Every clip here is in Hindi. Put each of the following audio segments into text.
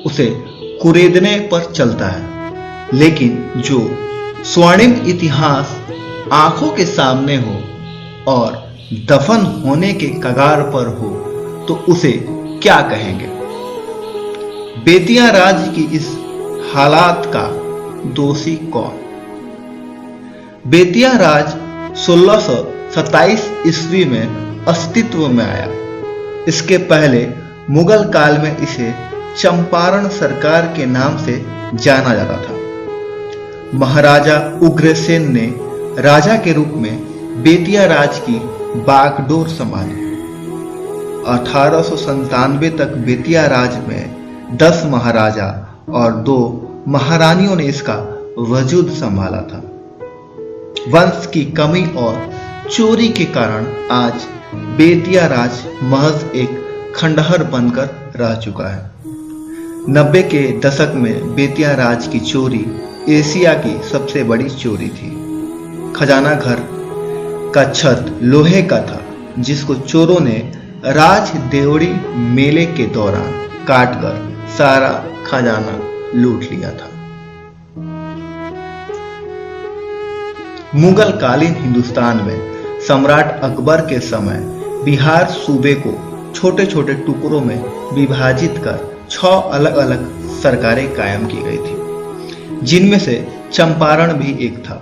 उसे कुरेदने पर चलता है। लेकिन जो स्वर्णिम इतिहास आंखों के सामने हो और दफन होने के कगार पर हो तो उसे क्या कहेंगे? बेतिया राज की इस हालात का दोषी कौन? बेतिया राज 1627 ईस्वी में अस्तित्व में आया। इसके पहले मुगल काल में इसे चंपारण सरकार के नाम से जाना जाता था। महाराजा उग्रसेन ने राजा के रूप में बेतिया राज की बागडोर संभाली। 1897 तक बेतिया राज में 10 महाराजा और 2 महारानियों ने इसका वजूद संभाला था। वंश की कमी और चोरी के कारण आज बेतिया राज महज एक खंडहर बनकर रह चुका है। 90 के दशक में बेतिया राज की चोरी एशिया की सबसे बड़ी चोरी थी। खजाना घर का छत लोहे का था, जिसको चोरों ने राज देवड़ी मेले के दौरान काटकर सारा खजाना लूट लिया था। मुगल कालीन हिंदुस्तान में सम्राट अकबर के समय बिहार सूबे को छोटे छोटे टुकड़ों में विभाजित कर 6 अलग अलग सरकारें कायम की गई थी, जिनमें से चंपारण भी एक था।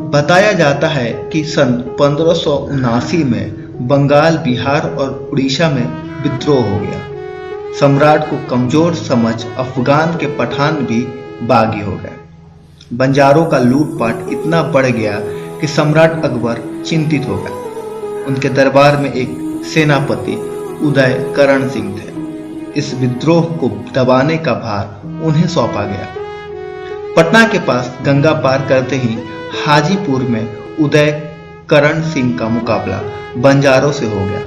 बताया जाता है कि सन 1579 में बंगाल, बिहार और उड़ीसा में विद्रोह हो गया। सम्राट को कमजोर समझ अफगान के पठान भी बागी हो गए। बंजारों का लूटपाट इतना बढ़ गया कि सम्राट अकबर चिंतित हो गए। उनके दरबार में एक सेनापति उदय करण सिंह थे। इस विद्रोह को दबाने का भार उन्हें सौंपा गया। पटना के पास गंगा पार करते ही हाजीपुर में उदय करण सिंह का मुकाबला बंजारों से हो गया।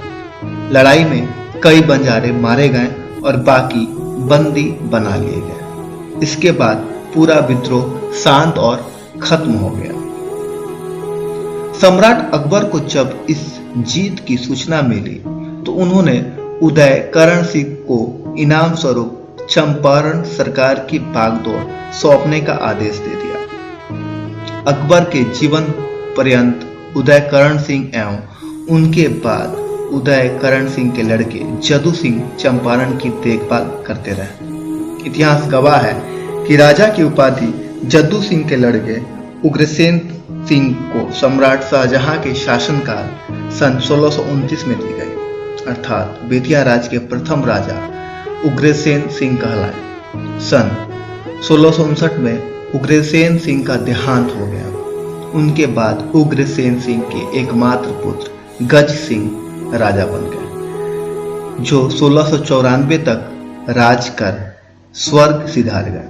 लड़ाई में कई बंजारे मारे गए और बाकी बंदी बना लिए गए। इसके बाद पूरा विद्रोह शांत और खत्म हो गया। सम्राट अकबर को जब इस जीत की सूचना मिली तो उन्होंने उदय करण सिंह को इनाम स्वरूप चंपारण सरकार की बागडोर सौंपने का आदेश दे दिया। अकबर के जीवन पर्यंत उदय करण सिंह एवं उनके बाद उदय करण सिंह के लड़के जदू सिंह चंपारण की देखभाल करते रहे। इतिहास गवाह है कि राजा की उपाधि जद्दू सिंह के लड़के उग्रसेन सिंह को सम्राट शाहजहां के शासनकाल सन 1629 में दी गई, अर्थात बेतिया राज के प्रथम राजा उग्रसेन सिंह कहलाए। सन 1659 में उग्रसेन सिंह का देहांत हो गया। उनके बाद उग्रसेन सिंह के एकमात्र पुत्र गज सिंह राजा बन गए, जो 1694 तक राज कर स्वर्ग सिधार गए।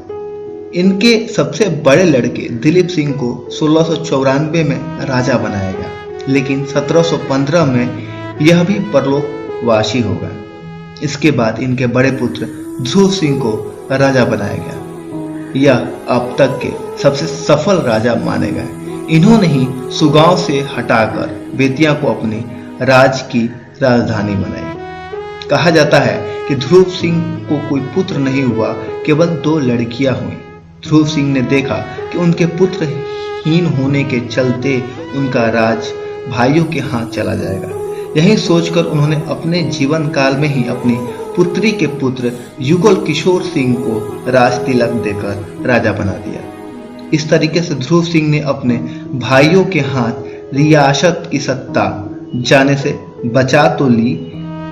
इनके सबसे बड़े लड़के दिलीप सिंह को 1694 में राजा बनाया गया, लेकिन 1715 में यह भी परलोकवासी हो गए। इसके बाद इनके बड़े पुत्र ध्रुव सिंह को राजा बनाया गया। यह अब तक के सबसे सफल राजा माने गए। इन्होंने ही सुगांव से हटाकर बेतिया को अपनी राज की राजधानी बनाई। कहा जाता है कि ध्रुव सिंह को कोई पुत्र नहीं हुआ, केवल 2 लड़कियां हुई। ध्रुव सिंह ने देखा कि उनके पुत्रहीन होने के चलते उनका राज भाइयों के हाथ चला जाएगा। यही सोचकर उन्होंने अपने जीवन काल में ही अपनी पुत्री के पुत्र युगल किशोर सिंह को राज तिलक देकर राजा बना दिया। इस तरीके से ध्रुव सिंह ने अपने भाइयों के हाथ रियासत की सत्ता जाने से बचा तो ली,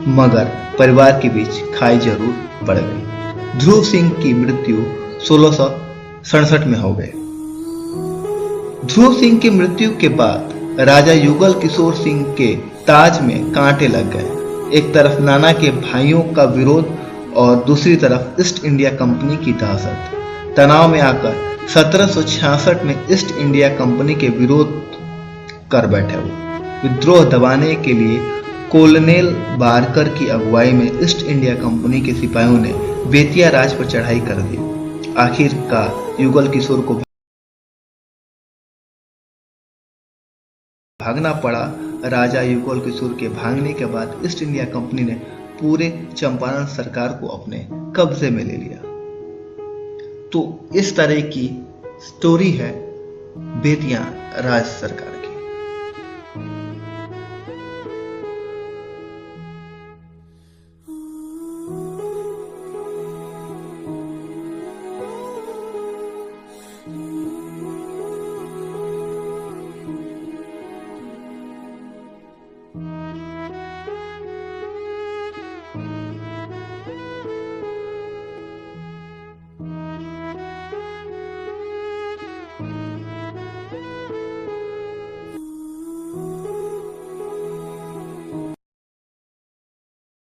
मगर परिवार के बीच खाई जरूर पड़ गई। ध्रुव सिंह की मृत्यु 1667 में हो गई। ध्रुव सिंह की मृत्यु के बाद राजा युगल किशोर सिंह के ताज में कांटे लग गए। एक तरफ नाना के भाइयों का विरोध और दूसरी तरफ ईस्ट इंडिया कंपनी की दहशत। तनाव में आकर 1766 में ईस्ट इंडिया कंपनी के विरोध कर बैठे। वो विद्रोह दबाने के लिए कोलोनेल बारकर की अगुवाई में ईस्ट इंडिया कंपनी के सिपाहियों ने बेतिया राज पर चढ़ाई कर दी। आखिरकार युगल किशोर को भागना पड़ा। राजा युगल किशोर के भागने के बाद ईस्ट इंडिया कंपनी ने पूरे चंपारण सरकार को अपने कब्जे में ले लिया। तो इस तरह की स्टोरी है बेतिया राज्य सरकार की।